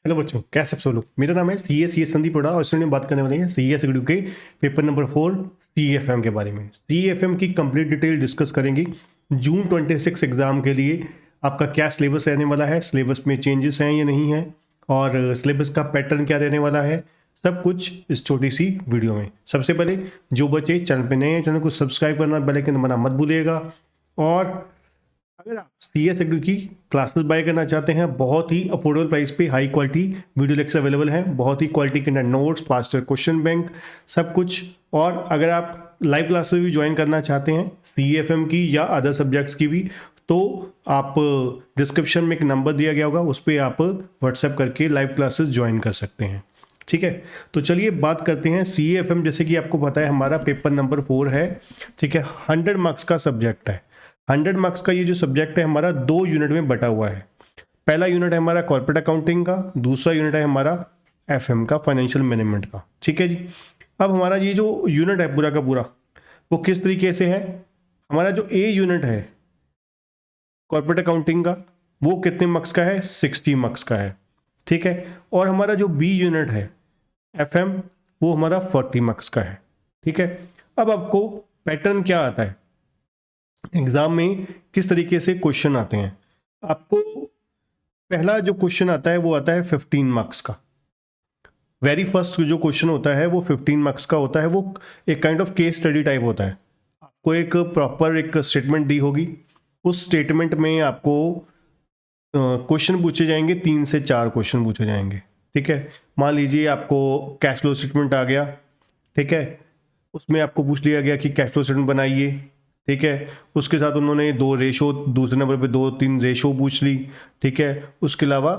Hello बच्चों, कैसे सब लोग। मेरा नाम है सी ए संदीप बड़ा और इसमें बात करने वाले हैं सी एस के पेपर नंबर 4 CFM के बारे में। CFM की कंप्लीट डिटेल डिस्कस करेंगे। जून 26 एग्जाम के लिए आपका क्या सिलेबस रहने वाला है, सिलेबस में चेंजेस हैं या नहीं है, और सिलेबस का पैटर्न क्या रहने वाला है, सब कुछ इस छोटी सी वीडियो में। सबसे पहले जो बच्चे चैनल पे नए हैं, चैनल को सब्सक्राइब करना, बेल आइकन दबाना मत भूलिएगा। और अगर आप CS एग्री की क्लासेस बाय करना चाहते हैं, बहुत ही अफोर्डेबल प्राइस पे high quality video lecture available हैं, बहुत ही क्वालिटी के नोट्स, फास्टर क्वेश्चन बैंक, सब कुछ। और अगर आप लाइव क्लासेस भी ज्वाइन करना चाहते हैं CFM की या अदर सब्जेक्ट्स की भी, तो आप डिस्क्रिप्शन में एक नंबर दिया गया होगा, उस पर आप व्हाट्सएप करके लाइव क्लासेस ज्वाइन कर सकते हैं। ठीक है, तो चलिए बात करते हैं CFM। जैसे कि आपको पता है हमारा पेपर नंबर 4 है। ठीक है, 100 मार्क्स का सब्जेक्ट है। 100 मार्क्स का ये जो सब्जेक्ट है हमारा 2 यूनिट में बटा हुआ है। पहला यूनिट है हमारा कॉर्पोरेट अकाउंटिंग का, दूसरा यूनिट है हमारा FM का, फाइनेंशियल मैनेजमेंट का। ठीक है जी। अब हमारा ये जो यूनिट है पूरा का पूरा, वो किस तरीके से है। हमारा जो A यूनिट है कॉर्पोरेट अकाउंटिंग का, वो कितने मार्क्स का है, 60 मार्क्स का है। ठीक है, और हमारा जो B यूनिट है FM, वो हमारा 40 मार्क्स का है। ठीक है, अब आपको पैटर्न क्या आता है एग्जाम में, किस तरीके से क्वेश्चन आते हैं। आपको पहला जो क्वेश्चन आता है वो आता है 15 मार्क्स का। वेरी फर्स्ट जो क्वेश्चन होता है वो 15 मार्क्स का होता है। वो एक kind of case study type होता है। आपको एक प्रॉपर एक स्टेटमेंट दी होगी, उस स्टेटमेंट में आपको क्वेश्चन पूछे जाएंगे, 3 से 4 क्वेश्चन पूछे जाएंगे। ठीक है, मान लीजिए आपको कैश फ्लो स्टेटमेंट आ गया। ठीक है, उसमें आपको पूछ लिया गया कि कैश फ्लो स्टेटमेंट बनाइए। ठीक है, उसके साथ उन्होंने 2 रेशो, दूसरे नंबर पे 2-3 रेशो पूछ ली। ठीक है, उसके अलावा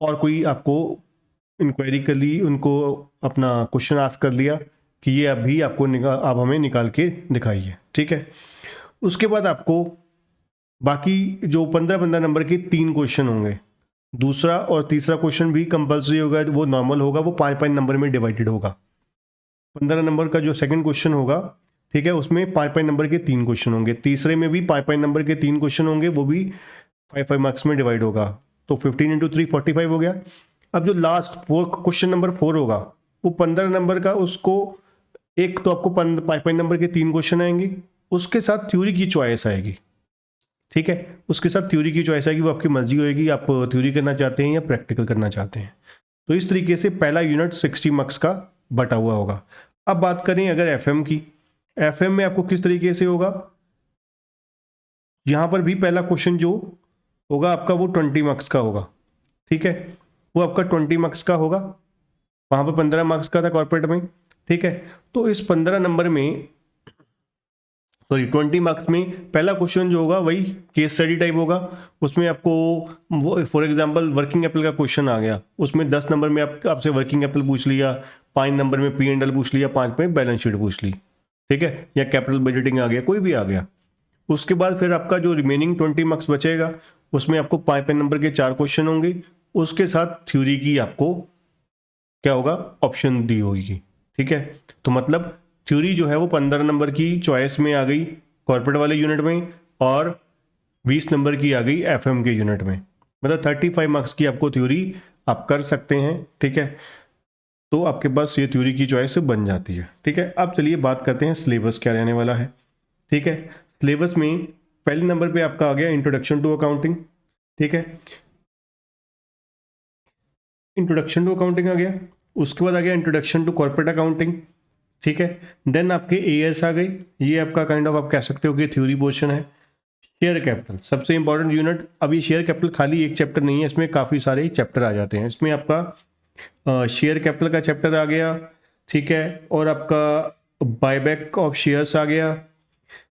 और कोई आपको इंक्वायरी कर ली, उनको अपना क्वेश्चन आस्क कर लिया कि ये अभी आपको आप हमें निकाल के दिखाइए। ठीक है, उसके बाद आपको बाकी जो 15-15 नंबर के 3 क्वेश्चन होंगे, दूसरा और तीसरा क्वेश्चन भी कंपलसरी होगा, वो नॉर्मल होगा, वो 5-5 नंबर में डिवाइडेड होगा। 15 नंबर का जो सेकंड क्वेश्चन होगा, ठीक है, उसमें 5-5 नंबर के 3 क्वेश्चन होंगे, तीसरे में भी 5-5 नंबर के 3 क्वेश्चन होंगे, वो भी 5-5 मार्क्स में डिवाइड होगा। तो 15 इंटू 3 45 हो गया। अब जो लास्ट क्वेश्चन नंबर 4 होगा, वो 15 नंबर का, उसको एक तो आपको 5-5 नंबर के 3 क्वेश्चन आएंगे, उसके साथ थ्योरी की चॉइस आएगी। ठीक है, उसके साथ थ्योरी की चॉइस आएगी, वो आपकी मर्जी होगी, आप थ्योरी करना चाहते हैं या प्रैक्टिकल करना चाहते हैं। तो इस तरीके से पहला यूनिट 60 मार्क्स का बटा हुआ होगा। अब बात करें अगर FM की, FM में आपको किस तरीके से होगा। यहां पर भी पहला क्वेश्चन जो होगा आपका, वो 20 मार्क्स का होगा। ठीक है, वो आपका 20 मार्क्स का होगा। वहां पर 15 मार्क्स का था कॉर्पोरेट में। ठीक है, तो इस 15 नंबर में, सॉरी 20 मार्क्स में पहला क्वेश्चन जो होगा वही केस स्टडी टाइप होगा। उसमें आपको वो फॉर एग्जांपल वर्किंग कैपिटल का क्वेश्चन आ गया, उसमें 10 नंबर में आपसे वर्किंग कैपिटल पूछ लिया, 5 नंबर में P&L पूछ लिया, 5 में बैलेंस शीट पूछ ली। ठीक है, या कैपिटल बजटिंग आ गया, कोई भी आ गया। उसके बाद फिर आपका जो रिमेनिंग 20 मार्क्स बचेगा, उसमें आपको 5 नंबर के 4 क्वेश्चन होंगे, उसके साथ थ्योरी की आपको क्या होगा, ऑप्शन दी होगी। ठीक है, तो मतलब थ्योरी जो है वो 15 नंबर की चॉइस में आ गई कॉर्पोरेट वाले यूनिट में, और 20 नंबर की आ गई FM के यूनिट में। मतलब 35 मार्क्स की आपको थ्योरी आप कर सकते हैं। ठीक है, तो आपके पास ये थ्योरी की चॉइस बन जाती है। ठीक है, अब चलिए बात करते हैं सिलेबस क्या रहने वाला है। ठीक है, सिलेबस में पहले नंबर पे आपका आ गया इंट्रोडक्शन टू अकाउंटिंग। ठीक है, इंट्रोडक्शन टू अकाउंटिंग आ गया। उसके बाद आ गया इंट्रोडक्शन टू कॉर्पोरेट अकाउंटिंग। ठीक है, देन आपके AS आ गई, ये आपका काइंड ऑफ आप कह सकते हो कि थ्योरी पोर्शन है। शेयर कैपिटल सबसे इंपॉर्टेंट यूनिट। अब ये शेयर कैपिटल खाली एक चैप्टर नहीं है, इसमें काफ़ी सारे चैप्टर आ जाते हैं। इसमें आपका शेयर कैपिटल का चैप्टर आ गया। ठीक है, और आपका बायबैक ऑफ शेयर्स आ गया,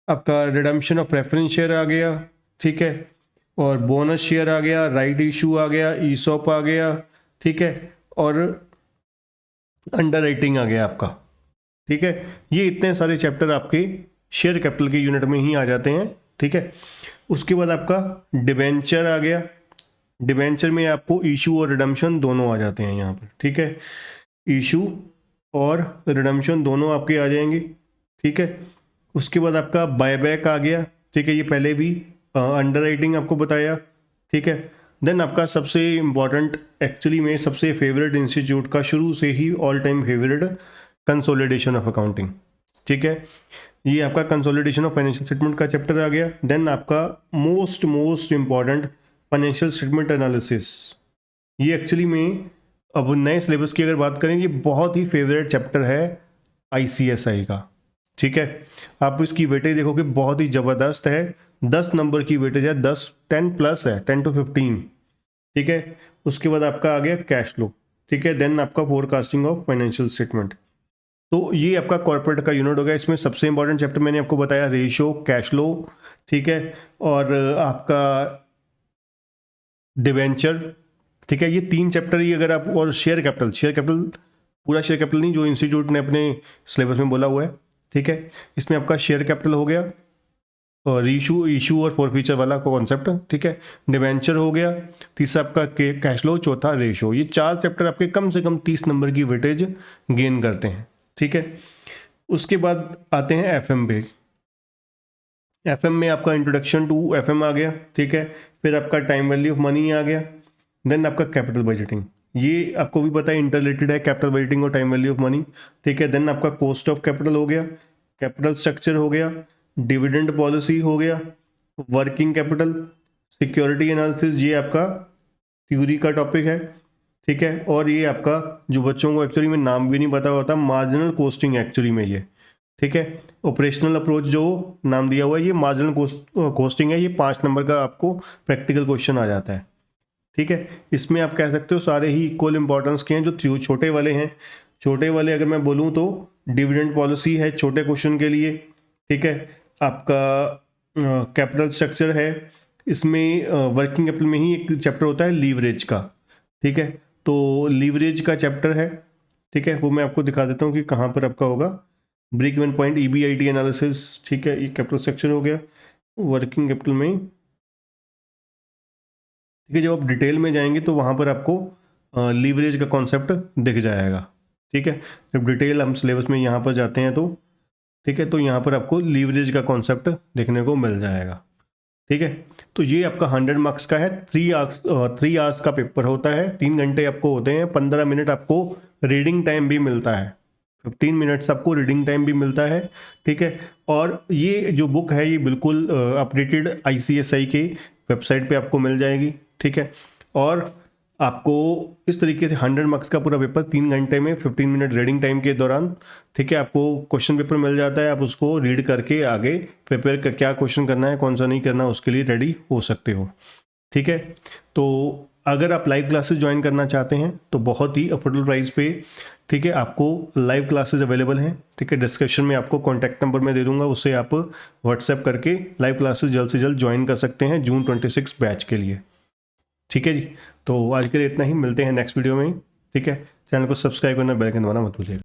आपका रिडम्पशन ऑफ प्रेफरेंस शेयर आ गया। ठीक है, और बोनस शेयर आ गया, राइट इशू आ गया, ESOP आ गया। ठीक है, और अंडर राइटिंग आ गया आपका। ठीक है, ये इतने सारे चैप्टर आपके शेयर कैपिटल के यूनिट में ही आ जाते हैं। ठीक है, उसके बाद आपका डिबेंचर आ गया। डिबेंचर में आपको इशू और रिडम्पशन दोनों आ जाते हैं यहाँ पर। ठीक है, इशू और रिडम्पशन दोनों आपके आ जाएंगे। ठीक है, उसके बाद आपका बायबैक आ गया। ठीक है, ये पहले भी अंडर राइटिंग आपको बताया। ठीक है, देन आपका सबसे इम्पॉर्टेंट, एक्चुअली में सबसे फेवरेट इंस्टीट्यूट का शुरू से ही all time favourite, consolidation of accounting. ठीक है, ये आपका कंसोलिडेशन ऑफ फाइनेंशियल स्टेटमेंट का चैप्टर आ गया। देन आपका most important financial statement analysis. ये एक्चुअली में अब नए सिलेबस की अगर बात करें, ये बहुत ही फेवरेट चैप्टर है ICSI का। ठीक है, आप इसकी वेटेज देखोगे बहुत ही ज़बरदस्त है, 10 नंबर की वेटेज है, 10 प्लस है, 10 to 15। ठीक है, उसके बाद आपका आ गया कैश फ्लो। ठीक है, देन आपका फोरकास्टिंग ऑफ फाइनेंशियल स्टेटमेंट। तो ये आपका कॉर्पोरेट का यूनिट हो गया। इसमें सबसे इंपॉर्टेंट चैप्टर मैंने आपको बताया रेशियो, कैश फ्लो, ठीक है, और आपका डिवेंचर। ठीक है, ये 3 चैप्टर ही अगर आप, और शेयर कैपिटल पूरा शेयर कैपिटल नहीं, जो इंस्टीट्यूट ने अपने सिलेबस में बोला हुआ है। ठीक है, इसमें आपका शेयर कैपिटल हो गया, और इशू और फॉरफीचर वाला कॉन्सेप्ट। ठीक है, डिवेंचर हो गया, तीसरा आपका कैश फ्लो, चौथा रेशियो। ये 4 चैप्टर आपके कम से कम 30 नंबर की वेटेज गेन करते हैं। ठीक है, उसके बाद आते हैं FM पे। FM में आपका इंट्रोडक्शन टू FM आ गया। ठीक है, फिर आपका टाइम वैल्यू ऑफ मनी आ गया। देन आपका कैपिटल बजटिंग, ये आपको भी पता है इंटररिलेटेड है, कैपिटल बजटिंग और टाइम वैल्यू ऑफ मनी। ठीक है, देन आपका कॉस्ट ऑफ कैपिटल हो गया, कैपिटल स्ट्रक्चर हो गया, डिविडेंड पॉलिसी हो गया, वर्किंग कैपिटल, सिक्योरिटी एनालिसिस, ये आपका थ्योरी का टॉपिक है। ठीक है, और ये आपका जो बच्चों को एक्चुअली में नाम भी नहीं पता होता, मार्जिनल कॉस्टिंग एक्चुअली में ये। ठीक है, ऑपरेशनल अप्रोच जो नाम दिया हुआ है, ये मार्जिनल कॉस्टिंग है। ये 5 नंबर का आपको प्रैक्टिकल क्वेश्चन आ जाता है। ठीक है, इसमें आप कह सकते हो सारे ही इक्वल इंपॉर्टेंस के हैं। जो छोटे वाले हैं, छोटे वाले अगर मैं बोलूँ तो डिविडेंड पॉलिसी है छोटे क्वेश्चन के लिए। ठीक है, आपका कैपिटल स्ट्रक्चर है, इसमें वर्किंग कैपिटल में ही एक चैप्टर होता है लीवरेज का। ठीक है, तो लीवरेज का चैप्टर है। ठीक है, वो मैं आपको दिखा देता हूँ कि कहाँ पर आपका होगा। Break even point, EBIT analysis. ठीक है, ये कैपिटल स्ट्रक्चर हो गया, वर्किंग कैपिटल में। ठीक है, जब आप डिटेल में जाएंगे तो वहाँ पर आपको लीवरेज का कॉन्सेप्ट दिख जाएगा। ठीक है, जब डिटेल हम सिलेबस में यहाँ पर जाते हैं तो, ठीक है, तो यहाँ पर आपको लीवरेज का कॉन्सेप्ट देखने को मिल जाएगा। ठीक है, तो ये आपका 100 मार्क्स का है। 3 आवर्स का पेपर होता है, 3 घंटे आपको होते हैं, 15 मिनट आपको रीडिंग टाइम भी मिलता है, 15 मिनट्स आपको रीडिंग टाइम भी मिलता है। ठीक है, और ये जो बुक है ये बिल्कुल अपडेटेड ICSI के वेबसाइट पे आपको मिल जाएगी। ठीक है, और आपको इस तरीके से 100 मार्क्स का पूरा पेपर 3 घंटे में 15 मिनट रीडिंग टाइम के दौरान, ठीक है, आपको क्वेश्चन पेपर मिल जाता है। आप उसको रीड करके आगे प्रिपेयर कर क्या क्वेश्चन करना है, कौन सा नहीं करना, उसके लिए रेडी हो सकते हो। ठीक है, तो अगर आप लाइव क्लासेस ज्वाइन करना चाहते हैं तो बहुत ही अफोर्डेबल प्राइस पे, ठीक है, आपको लाइव क्लासेस अवेलेबल हैं। ठीक है, डिस्क्रिप्शन में आपको कॉन्टैक्ट नंबर मैं दे दूंगा, उससे आप व्हाट्सएप करके लाइव क्लासेस जल्द से जल्द ज्वाइन कर सकते हैं जून 26 बैच के लिए। ठीक है जी, तो आज के लिए इतना ही, मिलते हैं नेक्स्ट वीडियो में। ठीक है, चैनल को सब्सक्राइब करना, बेल आइकन दबाना मत भूलिएगा।